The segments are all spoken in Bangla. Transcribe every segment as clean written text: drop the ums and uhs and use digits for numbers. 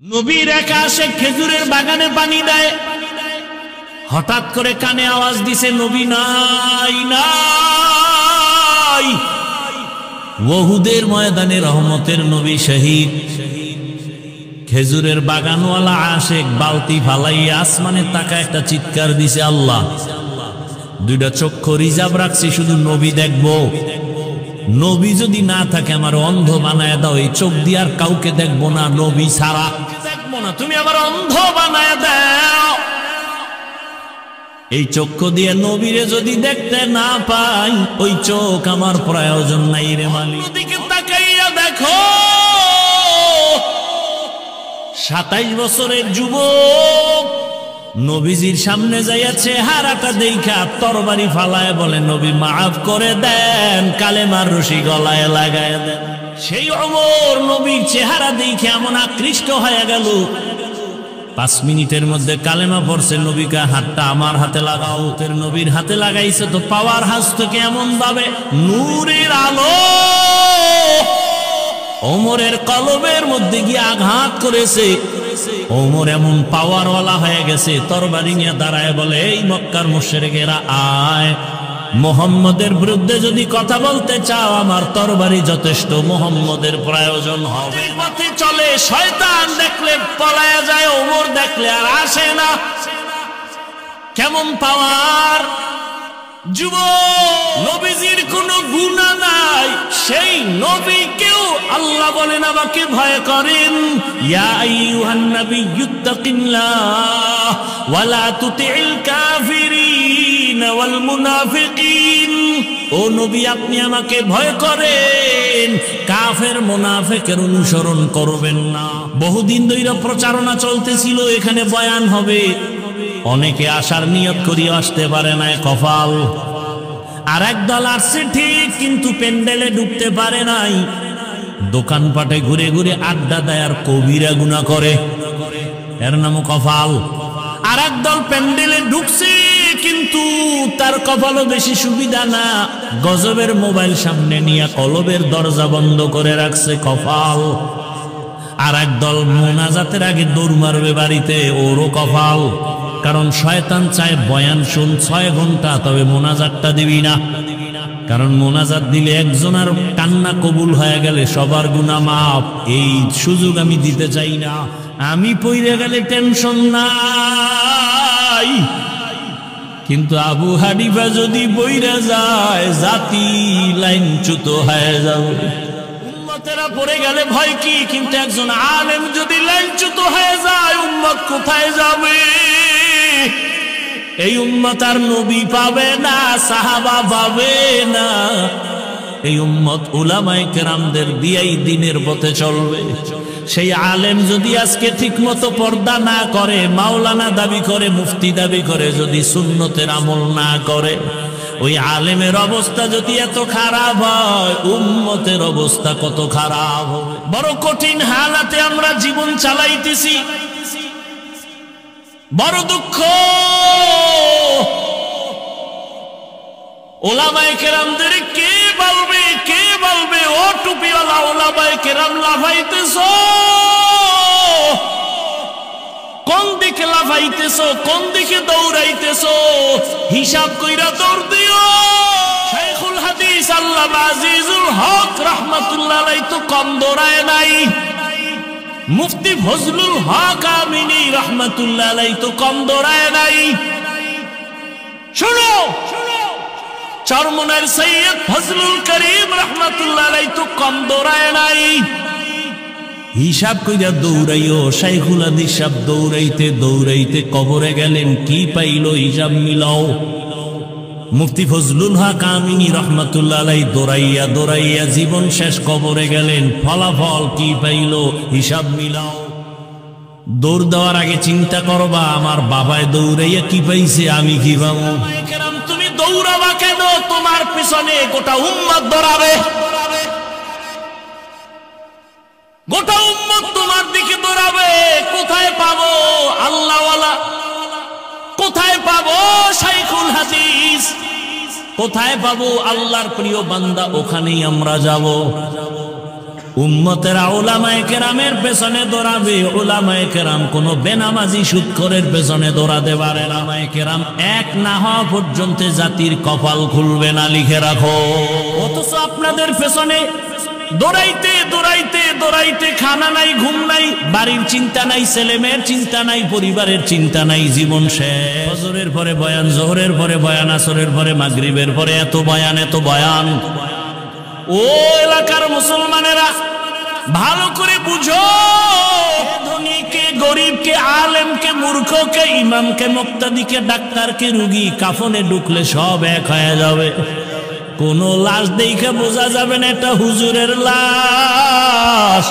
নবীর একা আসে খেজুরের বাগানে পানি দেয়, হঠাৎ করে কানে আওয়াজ দিছে নবী নাই নাই। ওহুদের ময়দানে রহমতের নবী শহীদ। খেজুরের বাগানওয়ালা আশেক বালতি ফালাইয়া আসমানে তাকা একটা চিৎকার দিছে, আল্লাহ দুইটা চক্ষু রিজার্ভ রাখছি, শুধু নবী দেখবো। নবী যদি না থাকে আমার অন্ধ বানায় দাও, এই চোখ দিয়ে আর কাউকে দেখবো না, নবী ছাড়া দেখবো না, তুমি আমার অন্ধ বানায় দাও। এই চক্ষু দিয়ে নবীরে যদি দেখতে না পাই, ওই চোখ আমার প্রয়োজন নাই রে মালিক। দিকে তাকাইয়া দেখো 27 বছরের যুবক নবীজির সামনে যাইয়া চেহারাটা দেখা তরবারি ফালায় বলে, নবী মাফ করে দেন, কালেমার রশি গলায় লাগায় দেন। সেই ওমর নবীর চেহারা দেখে এমন আকৃষ্ট হয়ে গেল, 5 মিনিটের মধ্যে কালেমা পড়ছে। নবীকে হাতটা আমার হাতে লাগাও, তোর নবীর হাতে লাগাইছে তো পাওয়ার হাসতো কেমন ভাবে, নূরের আলো ওমরের কলবের মধ্যে গিয়ে আঘাত করেছে। ওমর এমন পাওয়ারওয়ালা হয়ে গেছে, তরবারি নিয়ে দাঁড়ায় বলে, এই মক্কার মুশরিকেরা আয়, মুহাম্মদের বিরুদ্ধে যদি কথা বলতে চাও আমার তরবারি যথেষ্ট, মুহাম্মদের প্রয়োজন হবে। পথে চলে শয়তান দেখলে পলায়া যায়, ওমর দেখলে আর আসে না। কেমন পাওয়ার যুবক, নবীজির কোনো গুনাহ নাই, সেই নবীকেও আল্লাহ বলেন আমাকে ভয় করেন। ইয়া আইয়ুহান নাবিয়্যুত্তাকিল্লাহ ওয়া লা তুতি'ল কাফিরিন ওয়াল মুনাফিকিন। ও নবী আপনি আমাকে ভয় করেন, কাফের মুনাফিকের অনুসরণ করবেন না। বহুদিন ধরে প্রচারণা চলতেছিল এখানে বয়ান হবে, অনেকে আসার নিয়ত করিয়া আসতে পারে না, কপাল। আর একদল আসছে ঠিক, কিন্তু প্যান্ডেলে ঢুকতে পারে নাই, দোকানপাটে ঘুরে ঘুরে আড্ডা দেয় আর কবিরা গুনাহ করে, এর নামও কপাল। আর একদল প্যান্ডেলে ঢুকছে কিন্তু তার কপালও বেশি সুবিধা না, গজবের মোবাইল সামনে নিয়ে কলবের দরজা বন্ধ করে রাখছে, কপাল। আর একদল মোনাজাতের আগে দৌড় মারবে বাড়িতে, ওরও কপাল। কারণ শয়তান চায় বয়ান শুন 6 ঘন্টা, তবে মোনাজাতটা দিবি না, কারণ মোনাজাত দিলে একজনের কান্না কবুল হয়ে গেলে সবার গুনাহ মাফ। এই সুযোগ আমি দিতে চাই না, আমি পইরে গেলে টেনশন নাই, কিন্তু আবু হানিফা যদি বইরা যায় জাতি লাইনচ্যুত হয়ে যাবে। উম্মতেরা পড়ে গেলে ভয় কি, কিন্তু একজন আলেম যদি লাইনচ্যুত হয়ে যায় উম্মত কোথায় যাবে? এই উম্মত আর নবী পাবে না, সাহাবা পাবে না, এই উম্মত উলামায়ে কেরামদের দিয়াই দিনের পথে চলবে। সেই আলেম যদি আজকে ঠিকমতো পর্দা না করে, মাওলানা দাবি করে, মুফতি দাবি করে, যদি সুন্নতের আমল না করে, ওই আলেমের অবস্থা যদি এত খারাপ হয়, উম্মতের অবস্থা কত খারাপ হবে। বড় কঠিন হালাতে আমরা জীবন চালাইতেছি, বড় দুঃখ। ওলামায়ে কেরামদের কে বলবে, কে বলবে? ও টুপিওয়ালা ওলামায়ে কেরাম লাফাইতেছো, কোন দিকে লাফাইতেছো, কোন দিকে দৌড়াইতেছো? হিসাব কইরা দৌড় দিও। শাইখুল হাদিস আল্লামা আজিজুল হক রাহমাতুল্লাহ আলাইহি তো কম দৌড়ায় নাই, মুফতি ফজলুল হক আমিনী রাহমাতুল্লাহ আলাইহি তো কম দৌড়ায় নাই। শুনো, চরমনের সৈয়দ ফজলুল করিম রাহমাতুল্লাহ আলাইহি তো কম দৌড়ায় নাই। হিসাব কইরা দৌড়াইও। শাইখুল হাদিস সাহেব দৌড়াইতে দৌড়াইতে কবরে গেলেন, কি পাইলো হিসাব মিলাও। মুফতি ফজলুল হক আমিনী রাহমাতুল্লাহ আলাইহি দৌড়াইয়া দৌড়াইয়া জীবন শেষ, কবরে গেলেন, ফলাফল কি পাইলো হিসাব মিলাও। দৌড় দেওয়ার আগে চিন্তা করবা আমার বাবায় দৌড়াইয়া কি পাইছে, আমি কি পাবো। তুমি দৌড়াবা কেন? তোমার পিছনে গোটা উম্মত দৌড়াবে, গোটা উম্মত তোমার দিকে দৌড়াবে। কোথায় পাবো আল্লাহওয়ালা, কোথায় পাবো শাইখুল হাদিস, কোথায় পাবো আল্লাহর প্রিয় বান্দা? ওখানেই আমরা যাব। উম্মতেরা উলামায়ে কেরামের পেছনে দৌড়াবে। উলামায়ে কেরাম কোনো বেনামাজি সুদখোরের পেছনে দৌড়াতে পারে না। উলামায়ে কেরাম এক না হওয়া পর্যন্ত জাতির কপাল খুলবে না, লিখে রাখো। অথচ আপনাদের পেছনে দৌড়াইতে দৌড়াইতে দৌড়াইতে খানা নাই, ঘুম নাই, বাড়ির চিন্তা নাই, ছেলে মেয়ের চিন্তা নাই, পরিবারের চিন্তা নাই, জীবন শেষ। ফজরের পরে বয়ান, জোহরের পরে বয়ান, আসরের পরে মাগরিবের পরে এত বয়ান, এত বয়ান। ও এলাকার মুসলমানেরা ভালো করে বুঝো, ধনীকে, গরিবকে, আলেমকে, মূর্খকে, ইমামকে, মুক্তাদিকে, ডাক্তারকে, রুগী কাফনে ঢুকলে সব এক হয়ে যাবে। কোন লাশ দেখে বোঝা যাবে না এটা হুজুরের লাশ,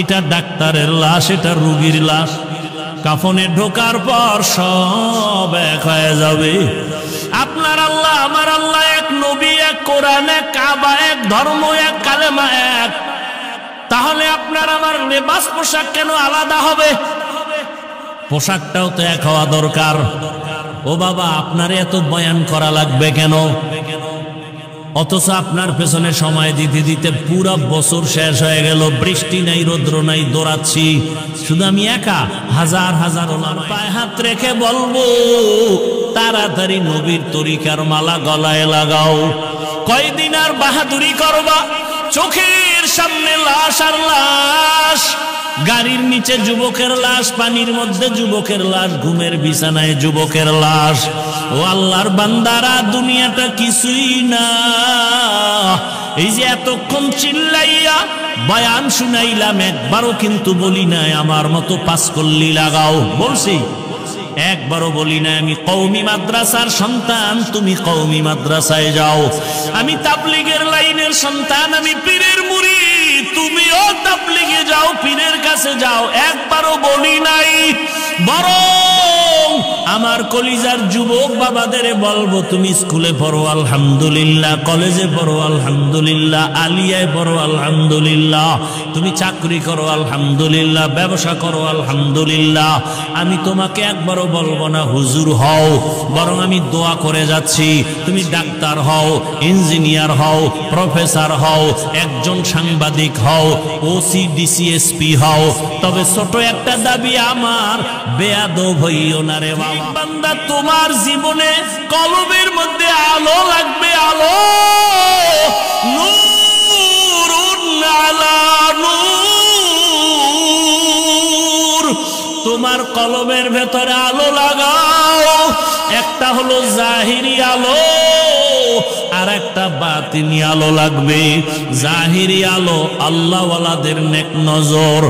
এটা ডাক্তারের লাশ, এটা রুগীর লাশ। কাফনে ঢোকার পর সব এক হয়ে যাবে। আপনার আল্লাহ, আমার আল্লাহ এক, নবী এক, কোরআন এক, কাবা এক, ধর্ম এক, কালেমা এক। তাহলে আপনার আমার লেবাস পোশাক কেন আলাদা হবে? পোশাকটাও তো এক হওয়া দরকার। ও বাবা, আপনার এত বয়ান করা লাগবে কেন? অথচ আপনার পেছনে সময় দিতে দিতে পুরো বছর শেষ হয়ে গেল, বৃষ্টি নাই, রৌদ্র নাই, দৌড়াচ্ছি শুধু আমি একা। হাজার হাজার ওলামা পায়ে হাত রেখে বলবো, তাড়াতাড়ি নবীর তরিকার মালা গলায় লাগাও। কয়দিন আর বাহাদুরি করবা? চোখের সামনে লাশ আর লাশ, গাড়ির নিচে যুবকের লাশ, পানির মধ্যে যুবকের লাশ, ঘুমের বিছানায় যুবকের লাশ। ও আল্লাহর বান্দারা, দুনিয়াটা কিছুই না। এই যে এতক্ষণ চিল্লাইয়া বয়ান শুনাইলাম, একবারও কিন্তু বলি নাই আমার মতো পাঁচকল্লি লাগাও। বলছি? একবারও বলি না আমি কওমি মাদ্রাসার সন্তান, তুমি কওমি মাদ্রাসায় যাও। আমি তাবলীগের লাইনের সন্তান, আমি পীরের মুরিদ, তুমিও তাবলীগে যাও, পীরের কাছে যাও। একবারও বলি নাই। বরং আমার কলিজার যুবক বাবাদের বলবো, তুমি স্কুলে পড়ো আলহামদুলিল্লাহ, কলেজে পড়ো আলহামদুলিল্লাহ, আলিয়ায় পড়ো আলহামদুলিল্লাহ, তুমি চাকরি করো আলহামদুলিল্লাহ, ব্যবসা করো আলহামদুলিল্লাহ। আমি তোমাকে একবারও বলবো না হুজুর হও, বরং আমি দোয়া করে যাচ্ছি তুমি ডাক্তার হও, ইঞ্জিনিয়ার হও, প্রফেসর হও, একজন সাংবাদিক হও, ওসি ডিসি এসপি হও। তবে ছোট একটা দাবি আমার, বেয়াদব হইও না রে বাবা। বান্দা, তোমার জীবনে কলবের মধ্যে আলো লাগবে, আলো। নূরুন আলা নূর, তোমার কলবের ভেতরে আলো লাগাও। একটা হলো জাহিরি আলো, আর একটা বাতিনি আলো লাগবে। জাহিরি আলো আল্লাহওয়ালাদের নেক নজর,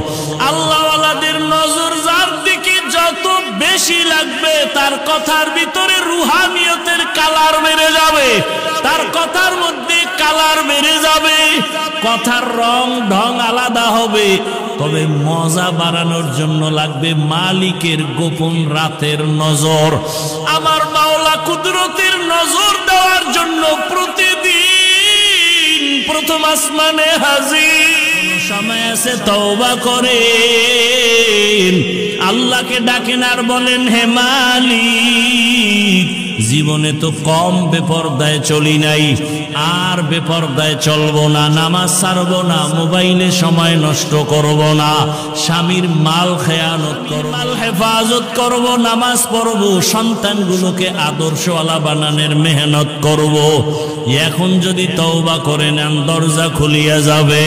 আল্লাহওয়ালাদের নজর যার দিকে যত বেশি লাগবে, তার কথার ভিতরে রুহানিয়তের কালার বেড়ে যাবে, তার কথার মধ্যে কালার বেড়ে যাবে, কথার রং ঢং আলাদা হবে। তবে মজা বাড়ানোর জন্য লাগবে মালিকের গোপন রাতের নজর। আমার মাওলা কুদরতের নজর দেওয়ার জন্য প্রতিদিন প্রথম আসমানে হাজির। সময় আছে তওবা করেন, আল্লাহকে ডাকেন আর বলেন, হে মালিক, জীবনে তো কম বেপরদায় চলি নাই, আর বেপরদায় চলবো না, নামাজ ছাড়বো না, মোবাইলে সময় নষ্ট করব না, স্বামীর মাল খেয়ানত করব, মাল হেফাজত করব, নামাজ পড়ব, সন্তানগুলোকে আদর্শওয়ালা বানানোর মেহনত করব। এখন যদি তওবা করে নেন, দরজা খুলিয়া যাবে।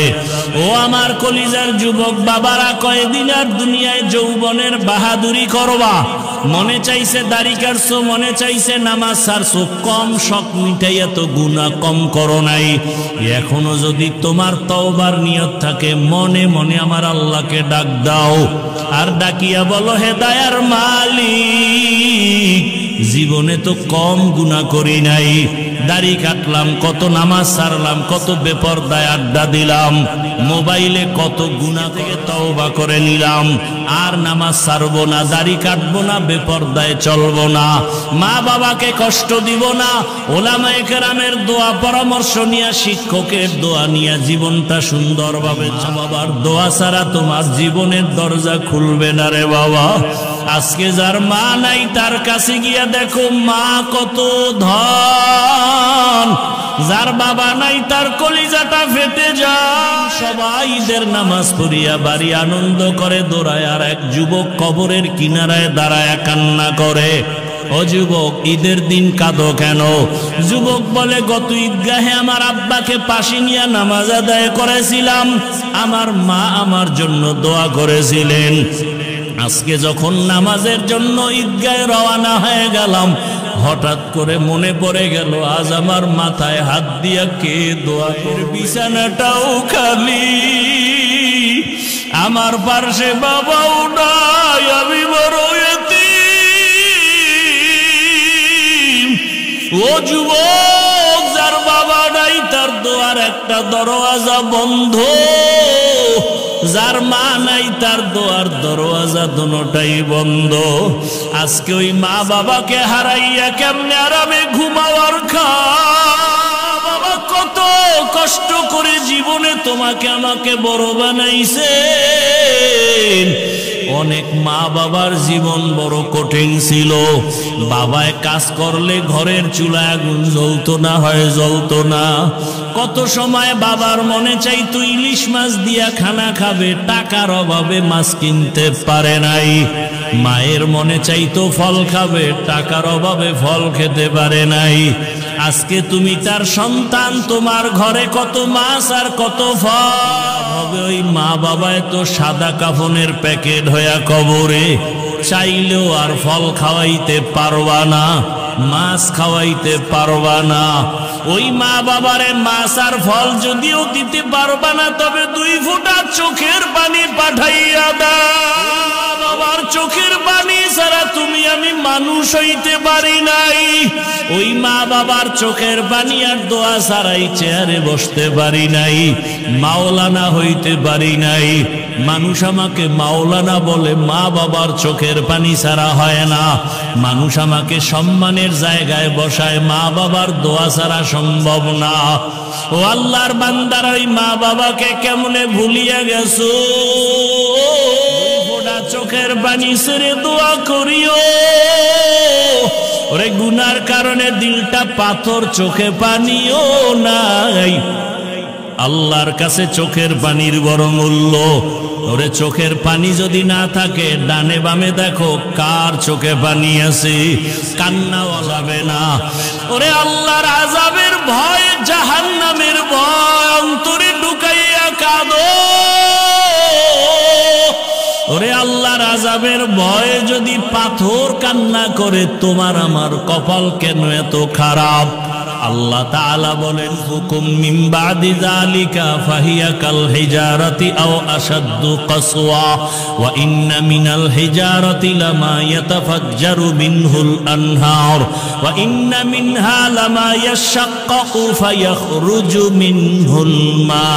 ও আমার কলিজার যুবক বাবারা, কয়দিন আর দুনিয়ায় যৌবনের বাহাদুরি করবা? মনে চাইছে দাড়ি কাটছো, মনে চাইছে নামাজ ছাড়ছো, কম শখ মিটাইয়া তো গুনাহ কম করো নাই। এখনো যদি তোমার তওবার নিয়ত থাকে, মনে মনে আমার আল্লাহকে ডাক দাও, আর ডাকিয়া বলো, হে দয়ার মালিক, জীবনে তো কম গুনাহ করি নাই, দাড়ি কাটলাম, কত নামাজ ছাড়লাম, কত বেপরদায় আড্ডা দিলাম, মোবাইলে কত গুনাহ থেকে তওবা করে নিলাম, আর নামাজ ছাড়বো না, দাড়ি কাটবো না, বেপরদায় চলবো না, মা বাবাকে কষ্ট দিব না, ওলামায়ে কেরামের দোয়া পরামর্শ নিয়ে, শিক্ষকের দোয়া নিয়ে জীবনটা সুন্দরভাবে। মা বাবার দোয়া ছাড়া তোমার জীবনের দরজা খুলবে না রে বাবা। আজকে যার মা নাই, তার কাছে গিয়া দেখো মা কত ধন, যার বাবা নাই তার কলিজাটা ফেটে যায়। সবাই ঈদের নামাজ পড়িয়া বাড়ি আনন্দ করে দৌড়ায়, আর এক যুবক কবরের কিনারায় দাঁড়ায় কান্না করে। ও যুবক, ঈদের দিন কাঁদো কেন? যুবক বলে, গত ঈদগাহে আমার আব্বাকে পাশে নিয়ে নামাজ আদায় করেছিলাম, আমার মা আমার জন্য দোয়া করেছিলেন। আজকে যখন নামাজের জন্য ঈদগাহে রওনা হয়ে গেলাম, হঠাৎ করে মনে পড়ে গেল আজ আমার মাথায় হাত দিয়া কে দোয়া করে। বিছানাটাও খালি, আমার পাশে বাবাও নাই, আমি বড় এতিম। ও যুবক, যার বাবা নাই তার দোয়ার একটা দরওয়াজা বন্ধ, যার মা নাই তার দোয়ার দরওয়াজা দুটোটাই বন্ধ। আজকে ওই মা বাবাকে হারাইয়া কেমনে আরামে ঘুমাওয়ার বাবা কত কষ্ট করে জীবনে তোমাকে আমাকে বড় বানাইছে। অনেক মা বাবার জীবন বড় কঠিন ছিল। বাবায় কাজ করলে ঘরের চুলায় আগুন জ্বলতো না, হয় জ্বলতো না। কত সময় বাবার মনে চাইতো ইলিশ মাছ দিয়া খানা খাবে, টাকার অভাবে মাছ কিনতে পারে নাই। মায়ের মনে চাইতো ফল খাবে, টাকার অভাবে ফল খেতে পারে নাই। আজকে তুমি তার সন্তান, তোমার ঘরে কত মাছ আর কত ফল হবে। ওই মা বাবায় তো সাদা কাফনের প্যাকেট হইয়া কবরে, চাইলেও আর ফল খাওয়াইতে পারবা না, মাছ খাওয়াইতে পারবা না। ওই মা বাবারে মাছ আর ফল যদিও দিতে পারবা না, তবে 2 ফোঁটা চোখের পানি পাঠাইয়া দাও। বাবার চোখের পানি ছাড়া তুমি আমি মানুষ হইতে পারি নাই। ওই মা বাবার চোখের পানি আর দোয়া ছাড়াই চেয়ারে বসতে পারি নাই, মাওলানা হইতে পারি নাই। মানুষ আমাকে মাওলানা বলে, মা বাবার চোখের পানি ছাড়া হয় না। মানুষ আমাকে সম্মানের জায়গায় বসায়, মা বাবার দোয়া ছাড়া সম্ভব না। ও আল্লাহর বান্দারা, ওই মা বাবাকে কেমনে ভুলিয়া গেছো? চোখের পানি ছেড়ে দোয়া করিও। ওরে গুনার কারণে দিলটা পাথর, চোখে পানিও নাই। আল্লাহর কাছে চোখের পানির বড় মূল্য। ওরে চোখের পানি যদি না থাকে, ডানে বামে দেখো কার চোখে পানি আছে, কান্নাও যাবে না। ওরে আল্লাহর আযাবের ভয়, জাহান্নামের ভয় অন্তরে ঢুকাইয়া কাঁদো। ওরে আল্লাহর আযাবের ভয়ে যদি পাথর কান্না করে, তোমার আমার কপাল কেন এত খারাপ? আল্লাহ তাআলা বলেন, হুকুম মিন বাদি যালিকা ফাহিয়া কাল হিজারাতি আও আশাদ্দু কাসওয়া ওয়া ইন্না মিনাল হিজারাতি লামা ইয়াতাফাজ্জারু মিনহুল আনহার ওয়া ইন্না মিনহা লামা ইয়াশাক্কাকু ফায়াখরুজু মিনহুল মা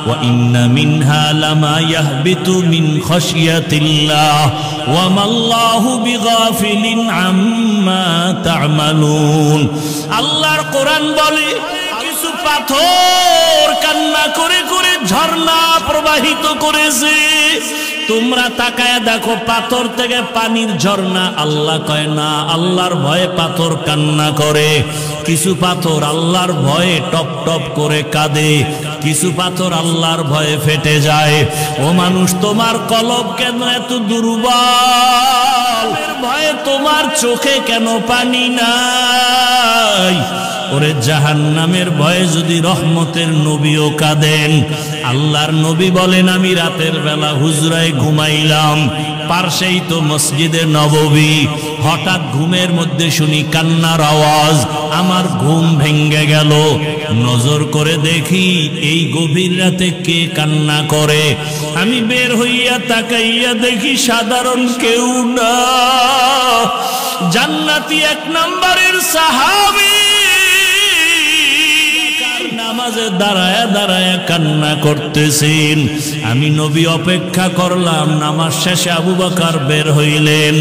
ওয়া ইন্না মিনহা লামা ইয়াহবিতু মিন খাশিয়াতিল্লাহ ওয়া মাল্লাহু বিগাফিলিন আম্মা তা'মালুন। আল্লাহর কোরআন বলে, কিছু পাথর কান্না করে করে ঝর্ণা প্রবাহিত করেছে। তোমরা তাকায় দেখো, পাথর থেকে পানির ঝর্ণা। আল্লাহ কয় না, আল্লাহর ভয়ে পাথর কান্না করে। কিছু পাথর আল্লাহর ভয়ে টপ টপ করে কাঁদে, কিছু পাথর আল্লাহর ভয়ে ফেটে যায়। ও মানুষ, তোমার কলব কেন এত দুর্বল? ভয়ে তোমার চোখে কেন পানি নাই? ওরে জাহান্নামের ভয়ে যদি রহমতের নবীও কাঁদেন। আল্লাহর নবী বলেন, আমি রাতের বেলা হুজরায় ঘুমাইলাম, পার্শ্বেই তো মসজিদে নববী। হঠাৎ ঘুমের মধ্যে শুনি কান্নার আওয়াজ, আমার ঘুম ভেঙ্গে গেল। নজর করে দেখি এই গভীর রাতে কে কান্না করে। আমি বের হইয়া তাকাইয়া দেখি সাধারণ কেউ না, জান্নাতি 1 নম্বরের সাহাবী নামাজে দাঁড়ায় দাঁড়ায় কান্না করতেছেন। আমি নবী অপেক্ষা করলাম। নামাজ শেষে আবু বকর বের হইলেন।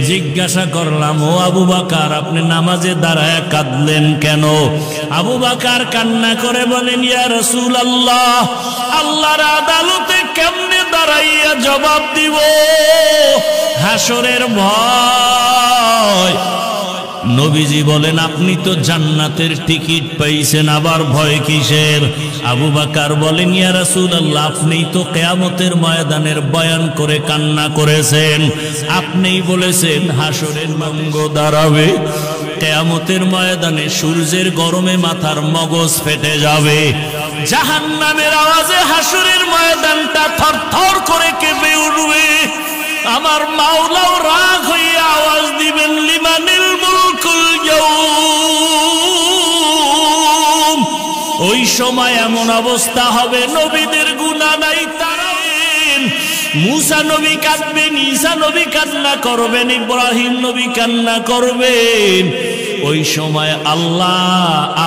জিজ্ঞাসা করলাম, ও আবু বকর, আপনি নামাজে দাঁড়ায় কাঁদলেন কেন? আবু বকর কান্না করে বলেন, ইয়া রাসূলুল্লাহ, আল্লাহর আদালতে কেমনে দাঁড়াইয়া জবাব দিব? হাসরের ভয়। নবীজি বলেন, আপনি তো জান্নাতের টিকিট পাইছেন, আবার ভয় কিসের? আবু বকর বলেন, ইয়া রাসূলুল্লাহ, আপনি তো কিয়ামতের ময়দানের বয়ান করে কান্না করেছেন, আপনিই বলেছেন হাসরের মঙ্গ দাঁড়াবে, কিয়ামতের ময়দানে সূর্যের গরমে মাথার মগজ ফেটে যাবে, জাহান্নামের আওয়াজে হাসরের ময়দানটা থরথর করে কেঁপে উঠবে। আমার মাওলাও রাগ হয়ে আওয়াজ দিবেন, লিমানিল মুলকুল ইয়াউম। ওই সময় এমন অবস্থা হবে, নবীদের গুনাহ নাই, তারা মুসা নবী কাঁদবেন, ঈসা নবী কান্না করবেন, ইব্রাহিম নবী কান্না করবেন। ওই সময় আল্লাহ,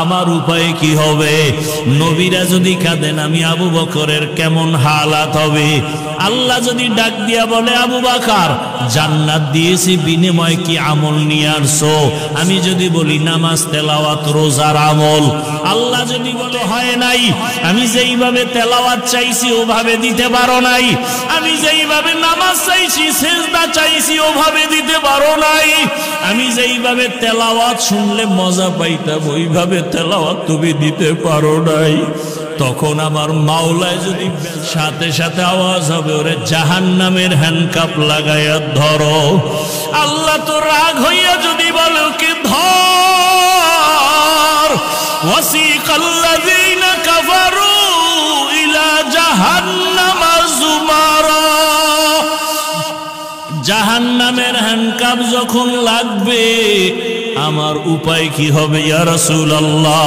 আমার উপায় কি হবে? নবীরা যদি কাঁদেন, আমি আবু বকরের কেমন হালাত হবে? আল্লাহ যদি ডাক দিয়া বলে, আবু বকর, জান্নাত দিয়েছি, বিনিময় কি আমল নিয়ে আসছো? আমি যদি বলি নামাজ, তেলাওয়াত, রোজার আমল। আল্লাহ যদি বলে, হয় নাই, আমি যেইভাবে তেলাওয়াত চাইছি ওভাবে দিতে পারো নাই, আমি যেইভাবে নামাজ চাইছি, সেজদা চাইছি, ওভাবে দিতে পারো নাই, আমি যেইভাবে তেলাওয়াত শুনলে মজা পাইতাম ওইভাবে তেলাওয়াত তুমি দিতে পারো নাই, তখন আমার মাওলায় যদি সাথে সাথে আওয়াজ হবে, ওরে জাহান্নামের হ্যান্ডকাপ লাগাইয়া ধরো। আল্লাহ তো রাগ হইয়া যদি বলে, ওকে ধর। ওয়াসিকাল্লাযীনা কাফারু ইলা জাহান্নামা যুমারা। জাহান্নামের হ্যান্ডকাপ যখন লাগবে, আমার উপায় কি হবে ইয়া রাসূলুল্লাহ?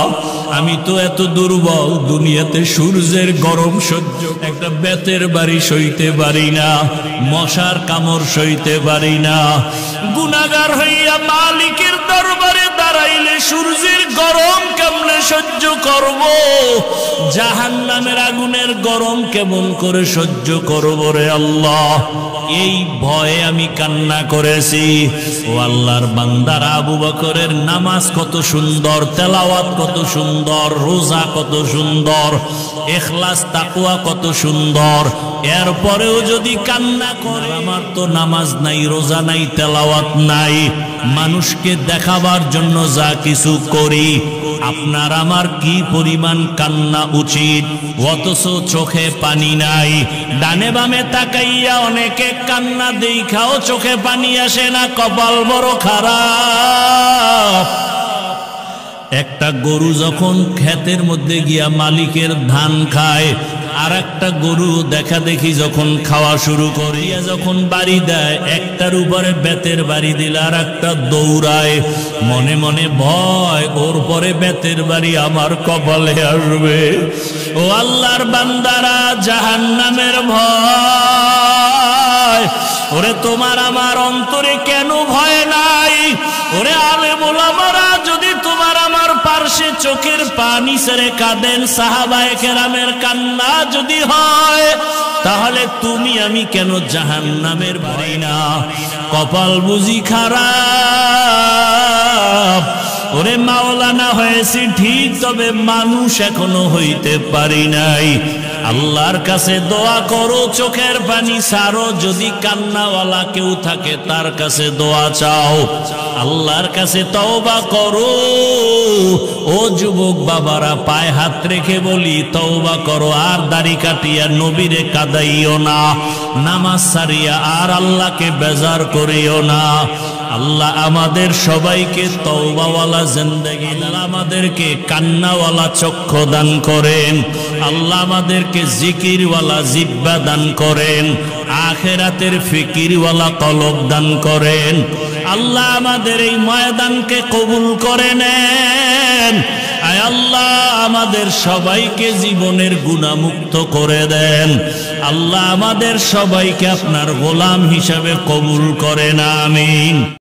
আমি তো এত দুর্বল, দুনিয়াতে সূর্যের গরম সহ্য, একটা বেতের বাড়ি সইতে পারি না, মশার কামড় সইতে পারি না। গুনাহগার হইয়া মালিকের দরবারে দাঁড়াইলে সূর্যের গরম কেমনে সহ্য করব? জাহান্নামের আগুনের গরম কেমন করে সহ্য করব রে আল্লাহ? এই ভয়ে আমি কান্না করেছি। ও আল্লাহর বান্দারা, আবু বকরের নামাজ কত সুন্দর, তেলাওয়াত কত সুন্দর, রোজা কত সুন্দর, ইখলাস তাকওয়া কত সুন্দর, এরপরেও যদি কান্না করে, আমার তো নামাজ নাই, রোজা নাই, তেলাওয়াত নাই, মানুষকে দেখাবার জন্য যা কিছু করি, আপনার আমার কি পরিমাণ কান্না উচিত, অথচ চোখে পানি নাই। ডানে বামে তাকাইয়া অনেকে কান্না দেখাও চোখে পানি আসে না, কপাল বড় খারাপ। একটা গরু যখন ক্ষেতের মধ্যে গিয়া মালিকের ধান খায়, আর একটা গরু দেখা দেখি যখন খাওয়া শুরু করিয়া যখন বাড়ি দেয়, একটার উপরে বেতের বাড়ি দিলে আর একটা দৌড়ায়, মনে মনে ভয়, ওর পরে বেতের বাড়ি আমার কপালে আসবে। ও আল্লাহর বান্দারা, জাহান্নামের ভয়, ওরে তোমার আমার অন্তরে কেন ভয় নাই? ওরে আলেম ওলামারা যদি তোমার আমার পার্শ্বে চোখের পানি ছেড়ে কাঁদেন, সাহাবায়ে কেরামের কান্না যদি হয়, তাহলে তুমি আমি কেন জাহান্নামের ভয় না? কপাল বুঝি খারাপ। ওরে মাওলানা হয়েছি ঠিক, তবে মানুষ এখনো হইতে পারি নাই। আল্লাহর কাছে দোয়া করো, চোখের পানি ছাড়ো, যদি কান্নাওয়ালা কেউ থাকে তার কাছে দোয়া চাও, আল্লাহর কাছে তওবা করো। ও যুবক বাবারা, পায়ে হাত রেখে বলি, তওবা করো, আর দাড়ি কাটিয়া নবীরে কাঁদাইও না, নামাজ ছাড়িয়া আর আল্লাহকে বেজার করিও না। আল্লাহ আমাদের সবাইকে তওবাওয়ালা জিন্দেগি, আমাদেরকে কান্নাওয়ালা চক্ষু দান করেন, আল্লাহ আমাদেরকে জিকিরওয়ালা জিহ্বা দান করেন, আখিরাতের ফিকিরওয়ালা কলব দান করেন। আল্লাহ আমাদের এই ময়দানকে কবুল করে নেন। আয় আল্লাহ, আমাদের সবাইকে জীবনের গুনাহমুক্ত করে দেন। আল্লাহ আমাদের সবাইকে আপনার গোলাম হিসাবে কবুল করেন, আমিন।